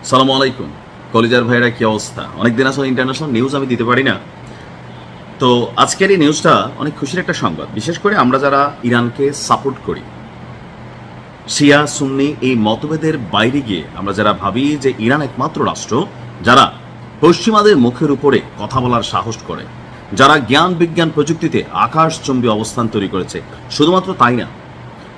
সালামু আলাইকুম কলিজার ভাইরা, কি অবস্থা? অনেকদিন আসলে ইন্টারন্যাশনাল নিউজ আমি দিতে পারি না। তো আজকের এই নিউজটা অনেক খুশির একটা সংবাদ। বিশেষ করে আমরা যারা ইরানকে সাপোর্ট করি, শিয়া সুন্নি এই মতভেদের বাইরে গিয়ে আমরা যারা ভাবি যে ইরান একমাত্র রাষ্ট্র যারা পশ্চিমাদের মুখের উপরে কথা বলার সাহস করে, যারা জ্ঞান বিজ্ঞান প্রযুক্তিতে আকাশচুম্বী অবস্থান তৈরি করেছে, শুধুমাত্র তাই না,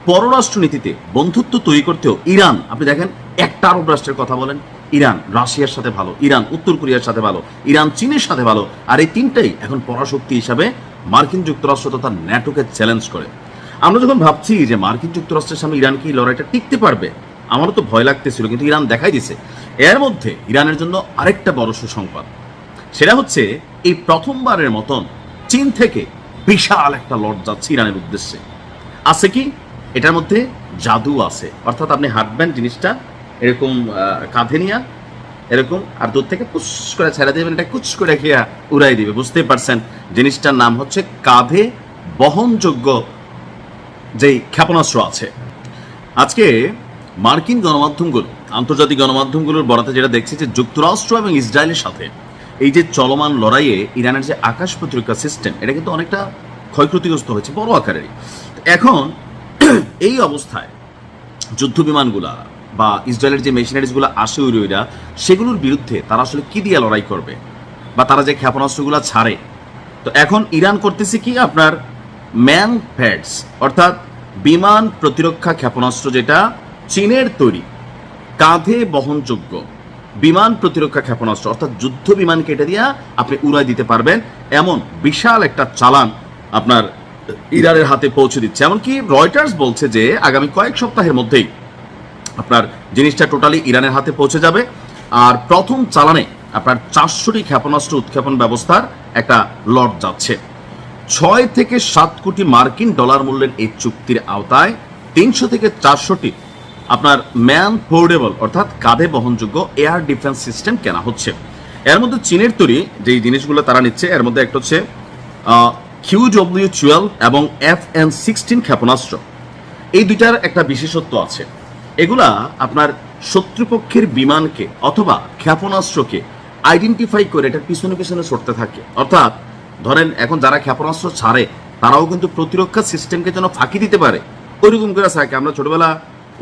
পররাষ্ট্রনীতিতে বন্ধুত্ব তৈরি করতেও ইরান, আপনি দেখেন একটা আরব রাষ্ট্রের কথা বলেন, ইরান রাশিয়ার সাথে ভালো, ইরান উত্তর কোরিয়ার সাথে ভালো, ইরান চীনের সাথে ভালো, আর এই তিনটাই এখন পরাশক্তি হিসাবে মার্কিন যুক্তরাষ্ট্র তথা ন্যাটোকে চ্যালেঞ্জ করে। আমরা যখন ভাবছি যে মার্কিন যুক্তরাষ্ট্রের সামনে ইরান কি লড়াইটা টিকতে পারবে, আমারও তো ভয় লাগতেছিল, কিন্তু ইরান দেখাই দিছে। এর মধ্যে ইরানের জন্য আরেকটা বড় সুসংবাদ, সেটা হচ্ছে এই প্রথমবারের মতন চীন থেকে বিশাল একটা লট যাচ্ছে ইরানের উদ্দেশ্যে। আছে কি এটার মধ্যে? জাদু আছে, অর্থাৎ আপনি হাঁটবেন জিনিসটা এরকম কাঁধে নিয়ে এরকম, আর দূর থেকে পুশ করে ছেড়ে দেবেন, এটা কুচ করে খেয়া উড়াই দিবে। বুঝতেই পারছেন জিনিসটার নাম হচ্ছে কাঁধে বহনযোগ্য যেই ক্ষেপণাস্ত্র আছে। আজকে মার্কিন গণমাধ্যমগুলো, আন্তর্জাতিক গণমাধ্যমগুলোর বরাতে যেটা দেখছি যে যুক্তরাষ্ট্র এবং ইসরায়েলের সাথে এই যে চলমান লড়াইয়ে ইরানের যে আকাশ প্রতিরক্ষা সিস্টেম, এটা কিন্তু অনেকটা ক্ষয়ক্ষতিগ্রস্ত হয়েছে, বড় আকারেরই। এখন এই অবস্থায় যুদ্ধ বিমানগুলা বা ইসরায়েলের যে মেশিনারিজগুলো আসে উইরা, সেগুলোর বিরুদ্ধে তারা আসলে কি দিয়ে লড়াই করবে, বা তারা যে ক্ষেপণাস্ত্রগুলো ছাড়ে। তো এখন ইরান করতেছে কি, আপনার ম্যান প্যাডস, অর্থাৎ বিমান প্রতিরক্ষা ক্ষেপণাস্ত্র, যেটা চীনের তৈরি, কাঁধে বহনযোগ্য বিমান প্রতিরক্ষা ক্ষেপণাস্ত্র, অর্থাৎ যুদ্ধ বিমানকে এটা দিয়ে আপনি উড়াই দিতে পারবেন, এমন বিশাল একটা চালান আপনার ইরানের হাতে পৌঁছে দিচ্ছে। এমনকি রয়টার্স বলছে যে আগামী কয়েক সপ্তাহের মধ্যেই আপনার জিনিসটা টোটালি ইরানের হাতে পৌঁছে যাবে। আর প্রথম চালানে আপনার 400টি ক্ষেপণাস্ত্র উৎক্ষেপণ ব্যবস্থার একটা লট যাচ্ছে। 6 থেকে 7 কোটি মার্কিন ডলার মূল্যের এই চুক্তির আওতায় 300 থেকে 400টি আপনার ম্যান পোর্টেবল, অর্থাৎ কাঁধে বহনযোগ্য এয়ার ডিফেন্স সিস্টেম কেনা হচ্ছে। এর মধ্যে চীনের তৈরি যেই জিনিসগুলো তারা নিচ্ছে, এর মধ্যে একটা হচ্ছে QW-12 এবং FN-16 ক্ষেপণাস্ত্র। এই দুইটার একটা বিশেষত্ব আছে, এগুলা আপনার শত্রুপক্ষের বিমানকে অথবা ক্ষেপণাস্ত্রকে আইডেন্টিফাই করে এটার পিছনে পিছনে ছড়তে থাকে। অর্থাৎ ধরেন এখন যারা ক্ষেপণাস্ত্র ছাড়ে তারাও কিন্তু প্রতিরক্ষা সিস্টেমকে যেন ফাঁকি দিতে পারে, ওইরকম করে থাকে। আমরা ছোটবেলা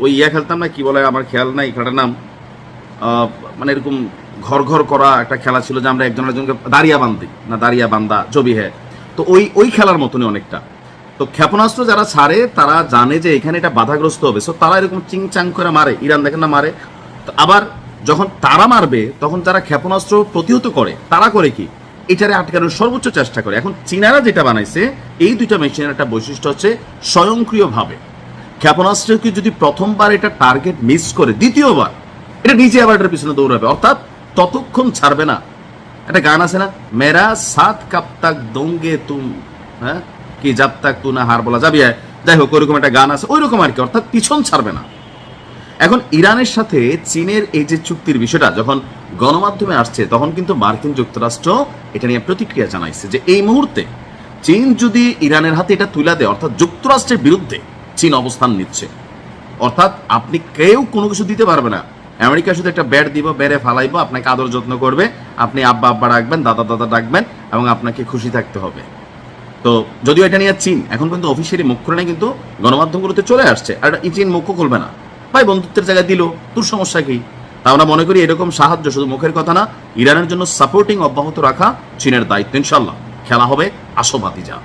ওই খেলতাম না, কি বলে আমার খেয়াল নাই খেলাটার নাম, মানে এরকম ঘর ঘর করা একটা খেলা ছিল, যে আমরা একজনের জনকে দাঁড়িয়া বান্ধি না, দাঁড়িয়া বান্ধা জবি হ্যাঁ, তো ওই খেলার মতনই অনেকটা। তো ক্ষেপণাস্ত্র যারা ছাড়ে তারা জানে যে এখানে এটা বাধাগ্রস্ত হবে, সো তারা এরকম চিংচাং করে মারে। ইরান দেখেন না মারে। তো আবার যখন তারা মারবে তখন যারা ক্ষেপণাস্ত্র প্রতিহত করে তারা করে কি, এটারে আটকানোর সর্বোচ্চ চেষ্টা করে। এখন চীনারা যেটা বানাইছে, এই দুইটা মেশিনের একটা বৈশিষ্ট্য হচ্ছে স্বয়ংক্রিয়ভাবে ক্ষেপণাস্ত্রকে যদি প্রথমবার এটা টার্গেট মিস করে, দ্বিতীয়বার এটা নিজে আবার এটার পিছনে দৌড়াবে, অর্থাৎ ততক্ষণ ছাড়বে না। একটা গান আছে না, মেরা সাত কাপ তাক দোঙ্গে তুম, হ্যাঁ কি জাব তাক তু না হার বলা যাবি, যাই হোক ওইরকম একটা গান আছে, ওই রকম আর কি, অর্থাৎ পিছন ছাড়বে না। এখন ইরানের সাথে চীনের এই যে চুক্তির বিষয়টা যখন গণমাধ্যমে আসছে, তখন কিন্তু মার্কিন যুক্তরাষ্ট্র এটা নিয়ে প্রতিক্রিয়া জানাইছে যে এই মুহূর্তে চীন যদি ইরানের হাতে এটা তুলে দেয়, অর্থাৎ যুক্তরাষ্ট্রের বিরুদ্ধে চীন অবস্থান নিচ্ছে, অর্থাৎ আপনি কেউ কোনো কিছু দিতে পারবে না। আমেরিকা শুধু একটা ব্যাট দিব, বেড়ে ফালাইবো, আপনাকে আদর যত্ন করবে, আপনি আব্বা আব্বা ডাকবেন, দাদা দাদা ডাকবেন, এবং আপনাকে খুশি থাকতে হবে। তো যদিও এটা নিয়ে চীন এখন কিন্তু অফিসিয়ালি মুখ খুলে কিন্তু গণমাধ্যমগুলোতে চলে আসছে, আর চীন মুখ খুলবে না। ভাই বন্ধুত্বের জায়গায় দিল, তোর সমস্যা কি? তা আমরা মনে করি এরকম সাহায্য শুধু মুখের কথা না, ইরানের জন্য সাপোর্টিং অব্যাহত রাখা চীনের দায়িত্ব। ইনশাল্লাহ খেলা হবে আশাবাদী যা।